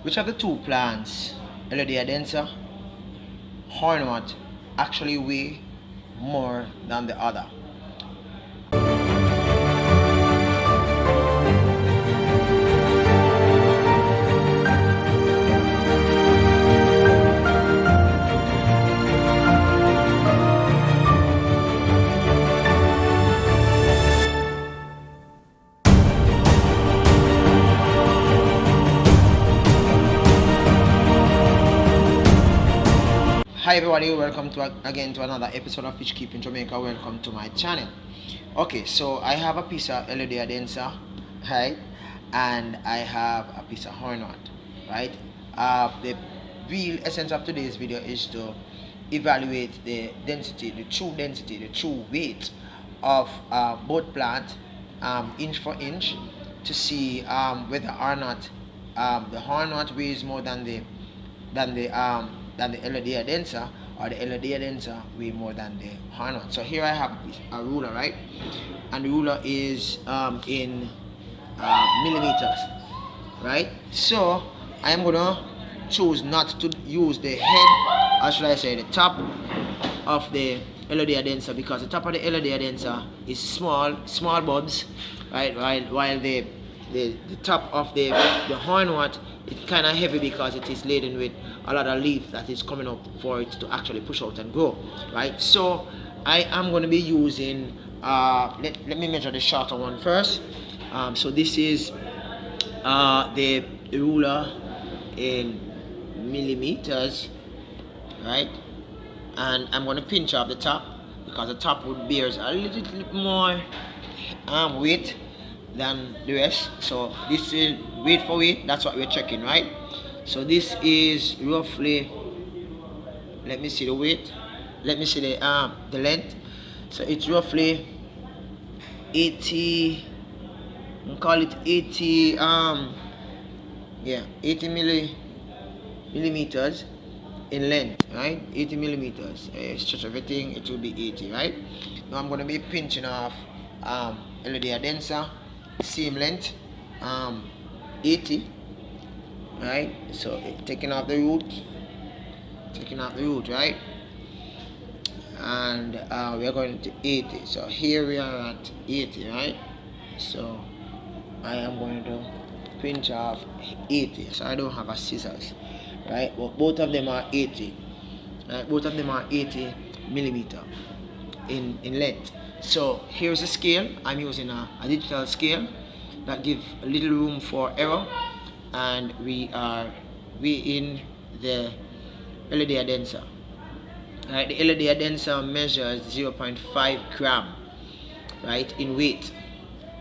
Which of the two plants, Elodea Densa, hornwort, actually weigh more than the other? Hi everybody, welcome to again to another episode of Fish Keeping Jamaica. Welcome to my channel. Okay, so I have a piece of Elodea Densa, right, and I have a piece of hornwort, right. The real essence of today's video is to evaluate the density, the true weight of both plants, inch for inch, to see whether or not the hornwort weighs more than the Elodea Densa, or the Elodea Densa weigh more than the hornwort. So here I have a ruler, right, and the ruler is in millimeters, right. So I am gonna choose not to use the head, or should I say the top of the Elodea Densa, because the top of the Elodea Densa is small bulbs, right, while the top of the hornwort, it's kind of heavy because it is laden with a lot of leaf that is coming up for it to actually push out and grow, right. So I am going to be using let me measure the shorter one first. So this is the ruler in millimeters, right, and I'm going to pinch off the top because the top would bears a little bit more weight than the rest. So this is weight for weight, that's what we're checking, right. So this is roughly, let me see the weight, let me see the length. So it's roughly 80, we'll call it 80 80 millimeters in length, right. 80 millimeters, stretch everything, it will be 80, right. Now I'm going to be pinching off Elodea Densa, same length, 80, right. So taking off the root, right, and we are going to 80. So here we are at 80, right. So I am going to pinch off 80. So I don't have a scissors, right, but both of them are 80, right. Both of them are 80 millimeter in length. So here's a scale. I'm using a digital scale that gives a little room for error, and we in the Elodea Densa, right. The Elodea Densa measures 0.5 gram, right, in weight,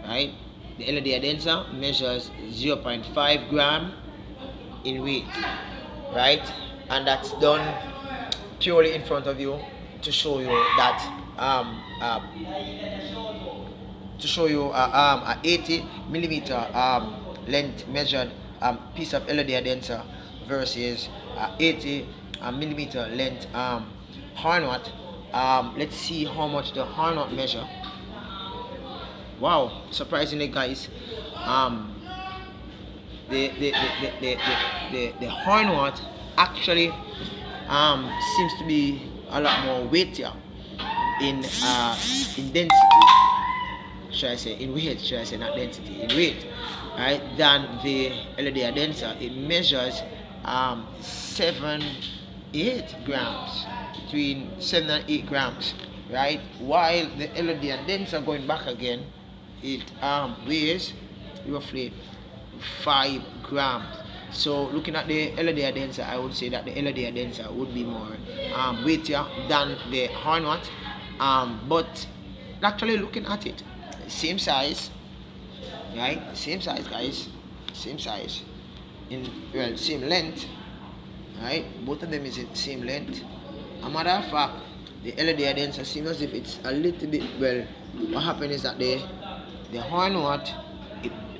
right. The Elodea Densa measures 0.5 gram in weight, right, and that's done purely in front of you to show you that a 80 millimeter length measured piece of Elodea Densa versus 80 millimeter length hornwort. Let's see how much the hornwort measure. Wow, surprisingly, guys, the hornwort actually seems to be a lot more weightier in density, should I say, in weight, should I say, not density, in weight, right, than the Elodea Densa. It measures 8 grams, between 7 and 8 grams, right, while the Elodea Densa, going back again, it weighs roughly 5 grams. So looking at the Elodea Densa, I would say that the Elodea Densa would be more weightier than the hornwort. But actually looking at it, same size, right? Same size, guys. Same size. Same length, right? Both of them is the same length. A matter of fact, the Elodea Densa seems as if it's a little bit, well, what happened is that the hornwort,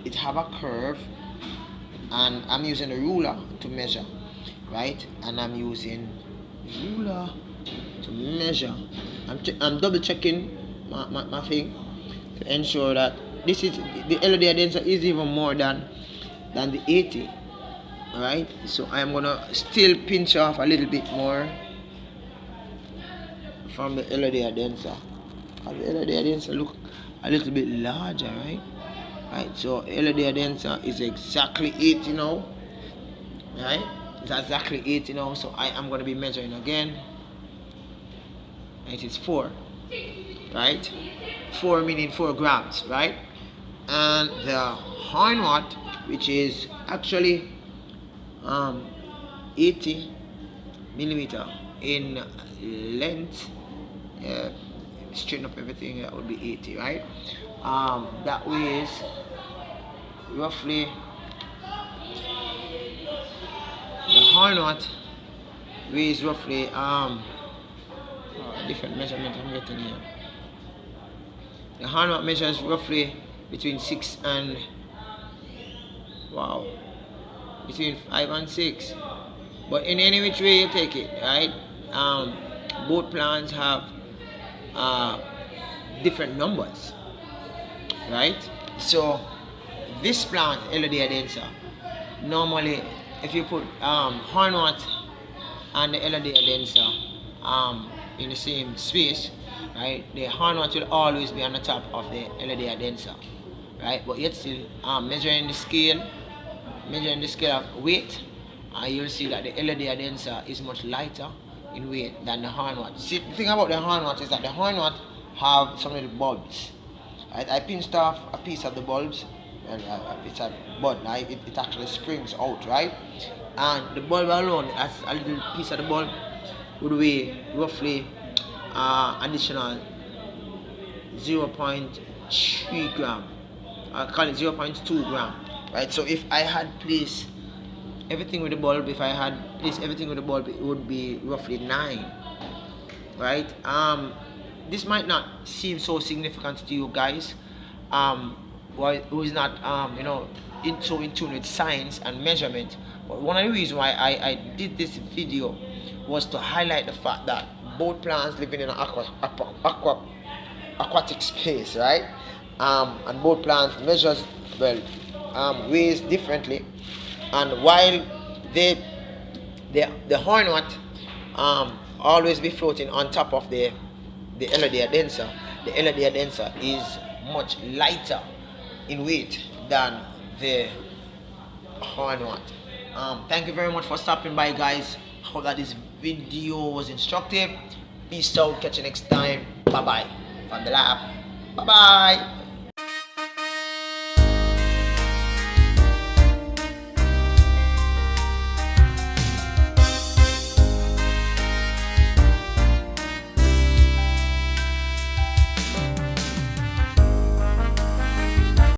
it have a curve, and I'm using a ruler to measure, right, and I'm using ruler to measure. I'm double checking my thing to ensure that this is the Elodea Densa is even more than the 80, Alright, so I am gonna still pinch off a little bit more from the Elodea Densa. The Elodea Densa look a little bit larger, right? Right, so Elodea Densa is exactly 80 now. Right? It's exactly 80 now, so I am gonna be measuring again. It is 4. Right? 4 meaning 4 grams, right? And the hornwort, which is actually 80 millimeter in length, straighten up everything, that would be 80, right? That weighs roughly, the hornwort weighs roughly different measurement I'm getting here. The hornwort measures roughly between 6 and between 5 and 6. But in any which way you take it, right? Both plants have different numbers, right? So this plant, Elodea Densa, normally if you put hornwort and the Elodea Densa in the same space, right, the hornwort will always be on the top of the Elodea Densa, right? But yet still measuring the scale of weight, you'll see that the Elodea Densa is much lighter in weight than the hornwort. See, the thing about the hornwort is that the hornwort have some little bulbs. Right? I pinched off a piece of the bulbs, and it's a bud. Right? It actually springs out, right? And the bulb alone, as a little piece of the bulb, would weigh roughly additional 0.3 gram. I call it 0.2 gram. Right? So if I had placed everything with the bulb, it would be roughly 9. Right? This might not seem so significant to you guys, who is not so in tune with science and measurement. But one of the reasons why I did this video was to highlight the fact that both plants living in an aquatic space, right? And both plants measures weighs differently, and while the hornwort always be floating on top of the Elodea Densa, the Elodea Densa is much lighter in weight than the hornwort. Thank you very much for stopping by, guys. Hope that this video was instructive. Peace out, catch you next time. Bye bye from the lab. Bye bye.